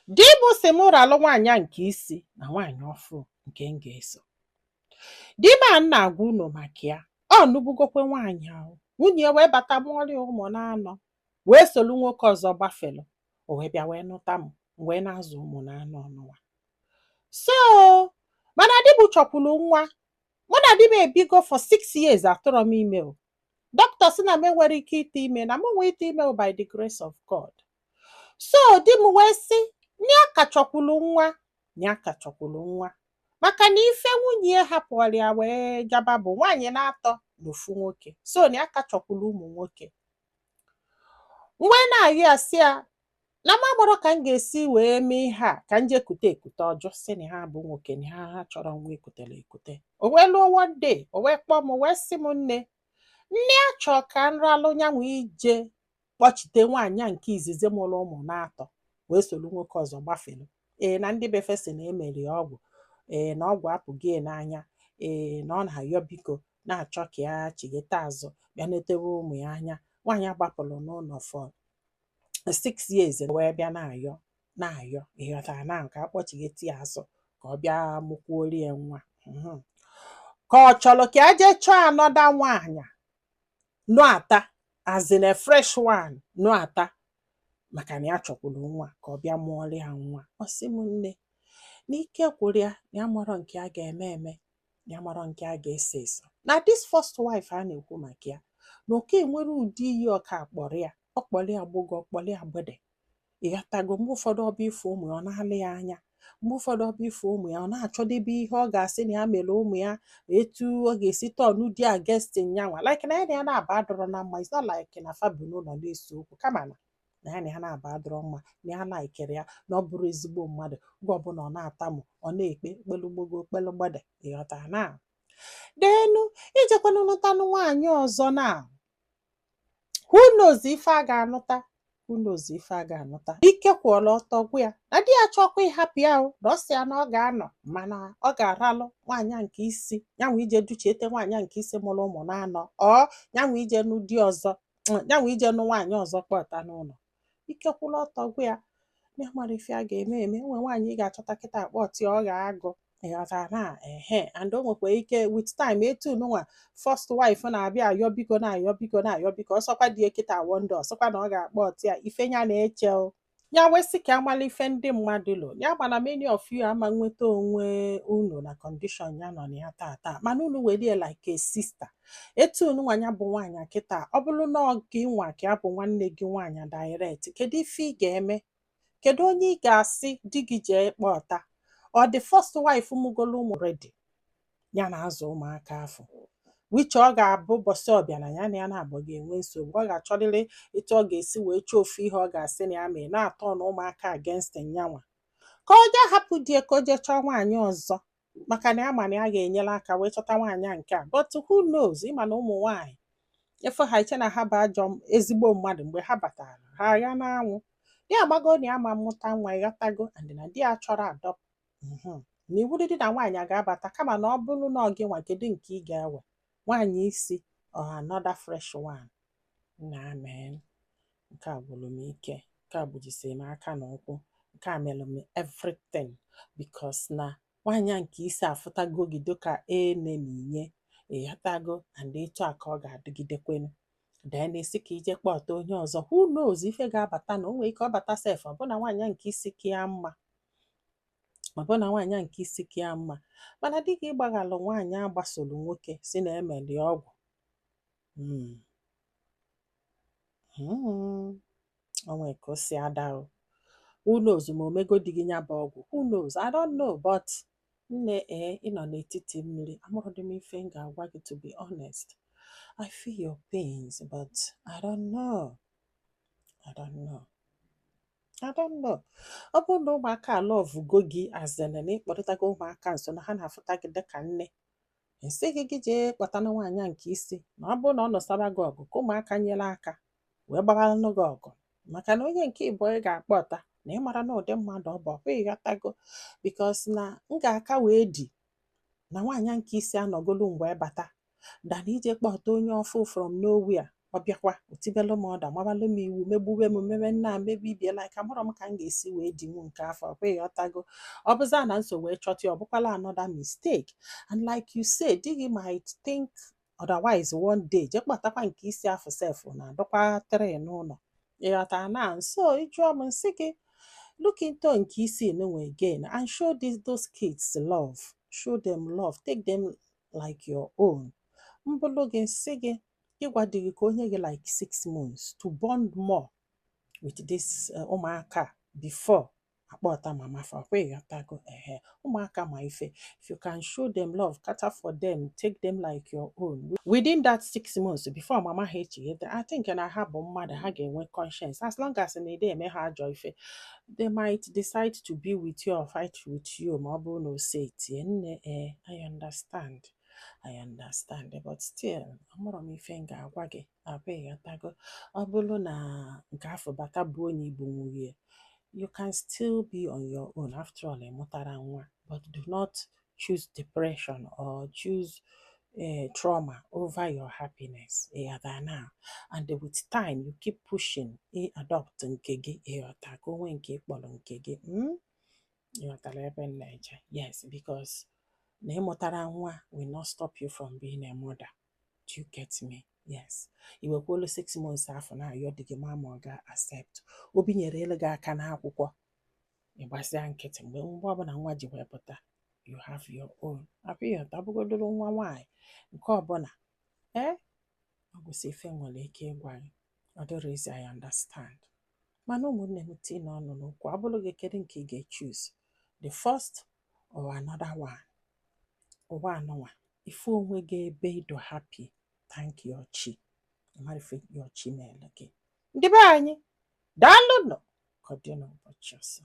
Di m sị m ralụ nwaanyị a nke isi na nwaanyị ọfụ nke m ga-eso. Di m a na-agwa unu maka ya, ọ nụbugokwe nwaanyị ahụ. Nwunye ya wee bata mụọrịa ụmụ n'anọ, wee solu nwoke ọzọ gbafelu. O wee bịa wee nụta m, wee na-azụ ụmụ n'anọ ọnụwa. So, mana di m chọkwuru nwa. Mụ na di m ebigo for 6 years atụrọ m ime o. Dọkịta sị na m enwere ike ite ime, na m nwee ite ime by the grace of God. So di m wee sị, nya ka chọkwuru nwa, nya ka chọkwuru nwa. Maka na ife nwunye ya hapụrụ ya wee gaba bụ nwaanyị na-atọ n'ofu nwoke. So na aka chọkwuru ụmụ nwoke. Mgbe na-ayị asị ya, na m agbọrọ ka m ga-esi wee mee ihe a ka m jee ekute ọjọọ sị na ha bụ nwoke na ha chọrọ nwa ekutere ekute. O wee lụọ one day, o wee kpọọ m wee sị m, nne achọ ka m ralụ nyanwa ije kpọchite nwaanyị a nke izizi mụrụ ụmụ na-atọ wee solu nwoke ọzọ gbafelu. Na ndị befe si na emeri ọgwụ, na ọgwụ apụghị n'anya, na ọ na-ayọ biko na-achọ ka ya chighete azụ bịa netewe ụmụ ya anya. Nwaanyị agbapụrụ n'ụlọ for 6 years wee bịa na-ayọ ịghọtara na nke akpọchighete ya azụ ka ọ bịa mụkwuori ya nwa. Ka ọ chọrọ ka ya jee chọọ anọda nwaanyị nụ ata as in a fresh one nụ ata maka na ya chọkwuru nwa ka ọ bịa mụọrị ha nwa. Ọ sị m, nne n'ike kwụrụ ya na ya marọ nke a ga-eme eme, ya marọ nke a ga-eso eso. Na this first wife a na-ekwu maka ya, na oke nwere ụdị iyi ọka akpọrọ ya, ọ kpọrọ ya gbogọ, kpọrọ ya gbede. Ịghọtago, mgbe ụfọdụ ọbụ ifo ụmụ ya ọ na-alị ya anya, mgbe ụfọdụ ọbụ ifo ụmụ ya ọ na-achọdebe ihe ọ ga-asị na ya mere ụmụ ya etu ọ ga-esi tọọnụ dị against nyanwa like na ya na ya na-aba adọrọ na mma. It's not like na fabu n'ụlọ na-ese okwu, kama na ya na ya na-aba adọrọ mma, na ya laikere ya, na ọ bụrụ ezigbo mmadụ. Mgbe ọbụla ọ na-atamụ, ọ na-ekpe kpelugbogo kpelụgbede. Ịghọtara na denu ijekwana nụtanụ nwaanyị ọzọ na who knows ife a ga-anụta, who knows ife a ga-anụta. Ike kwụọla ọtọ gwa ya na di ya chọkwa ịhapụ ya o, na ọ sị ya na ọ ga-anọ mana ọ ga-aralụ nwaanyị nke isi, nyanwa ije duchiete nwaanyị nke isi mụrụ ụmụ na-anọ, ọ nyanwa ije nụ di ọzọ, nyanwa ije nụ nwaanyị ọzọ kpọta n'ụlọ. Ike kwụla ọtọ gwa ya na mara ife a ga-eme eme. Enwe nwaanyị ị ga-achọta kịta akpọti ọ ga-agụ. Ịghọtara na and o nwekwa ike with time etu nụnwa first wife na-abịa ayọ biko na-ayọ biko na-ayọ biko, ọsọkwa dị kịta wonde, ọsọkwa na ọ ga-akpọ ọtị ya ife ya na-eche o. Ya wesị ka amala ife ndị mmadụ lụ ya, mana many of you ama nweta onwe unu na condition ya nọ na ya tata, mana unu were like a sister. Etu nụnwa ya bụ nwaanyị kịta, ọ bụrụ na ọ gị nwa ka ya bụ nwanne gị nwaanyị direct, kedu ife ị ga-eme? Kedu onye ị ga-asị di gị jee kpọta? Ọ the first wife mụgolo ụmụ ready ya na-azụ ụmụaka afọ, which ọ ga-abụ bọsị ọbịa na ya na ya na-abụ ga-enwe nsogbu. Ọ ga-achọrịrị etu ọ ga-esi wee chọọ ofu ihe ọ ga-asị na ya mee na-atọ na ụmụaka against nyanwa. Ka ọ jee hapụ die ka o jee chọọ nwaanyị ọzọ maka na ya ma na ya ga-enyere aka wee chọta nwaanyị nke a. But who knows, ịma na ụmụ nwaanyị efe ha iche na ha bụ ajọ ezigbo mmadụ. Mgbe ha batara ha agha n'anwụ, ya agbago na ya ma mmụta nwa. Ịghọtago, and na di ya chọrọ adọpụ. Na iwu dị na nwaanyị ga-abata, kama na ọ bụrụ na ọ gị nwa, kedu nke ị ga-ewe? Nwaanyị isi or another fresh one? Na amen. Nke a gwụrụ m ike, nke a gbujisiri m aka na ụkwụ, nke a mere m everything because na nwaanyị nke isi afụtago gị dịka eneminye. Ịghọtago, and etu a ka ọ ga-adịgidekwenu. Then esi ka ije kpọta onye ọzọ, who knows ife ga-abata na o nwere ike ọ bata sef ọ bụ na nwaanyị nke isi ka ya mma, ọ bụ na nwaanyị nke isi ka ya mma, mana dị ka ịgbaghalụ nwaanyị agbasoro nwoke si na emeli ọgwụ. Onwe ka o si ada o. Who knows ma omego di gị nya bụ ọgwụ, who knows, I don't know. But nne ịnọ n'etiti mmiri, amụrụ m ife m ga-agwa gị. To be honest, I feel your pains, but I don't know. I don't know. Ọ bụrụ na ụmụaka alọvugo gị azene na ịkpọrịtago ụmụaka nso na ha na-afụta gị dịka nne, nsị gị jee kpọta na nwaanyị nke isi, na ọ bụrụ na ọ nọsara gị ọgụ ka ụmụaka nyere aka wee gbaranụ gị ọgụ. Maka na onye nke ịbụ ị ga-akpọta na ịmara na ụdị mmadụ ọ bụ. Ọ bụghị ịghọtago, because na m ga-aka wee di na nwaanyị nke isi anọgolu mgbe bata dana ije kpọta onye ọfụ from nowhere ọ bịakwa otibelu m ọda mabalụ m iwu megbube m mebe nna mebe ibie like amụrụ m ka m ga-esi wee dị m nke afọ ọkwa ịghọtago ọ bụza na nso wee chọta ya ọ bụkwala another mistake and like you say di gị might think otherwise one day je kpatakwa nke isi afọ sef na adọkwa 3 n'ụlọ ịghọta na nso ịjụọ m nsị gị look into nke isi nwe again and show those kids love, show them love, take them like your own. Mbụlụ gị nsị gị ịgwa di gị ka onye gị like 6 months to bond more with this ụmụaka before akpọta mama fa kwe yatago ụmụaka ma ife if you can show them love cater for them take them like your own within that 6 months before mama ha echighete I think na ha bụ mmadụ ha ga-enwe conscience as long as na ede eme ha ajọ ife they might decide to be with you or fight with you ma ọ bụrụ na o se tie nne I understand but still amụrụ m ife m ga-agwa gị abụ ịghọtago ọ bụrụ na nke afọ bata bụ onye igbo nwunye you can still be on your own after all ịmụtara nwa but do not choose depression or choose trauma over your happiness now and with time you keep pushing adopt nke gị ịghọtago onwe nke ịkpọrọ nke gị ịghọtara ebe m na-eje yes because na ịmụtara nwa will not stop you from being a mother. Do you get me? Yes. Iwekwolu 6 months afọ na ayọ dị gị ma ọ ga-accept. Obi nyere elu gị aka n'akwụkwọ. Ịgbasịa nkịtị mgbe ọbụla nwa ji wee pụta. You have your own. Abịghị ọtabugodoro nwa nwaanyị nke ọbụla. Ọ bụsị ife nwere ike ịgwa gị. Ọ dịrị izi I understand. Mana ụmụnne m tii n'ọnụ n'okwu abụrụ gị kedu nke ị ga-choose. The first or another one. Ụwa anọnwa ife onwe gị ebe ịdọ happy thank your chi mara ife your chi meele gị ndị be anyị daalụ nọ ka ọ dị n'ụbọchị ọzọ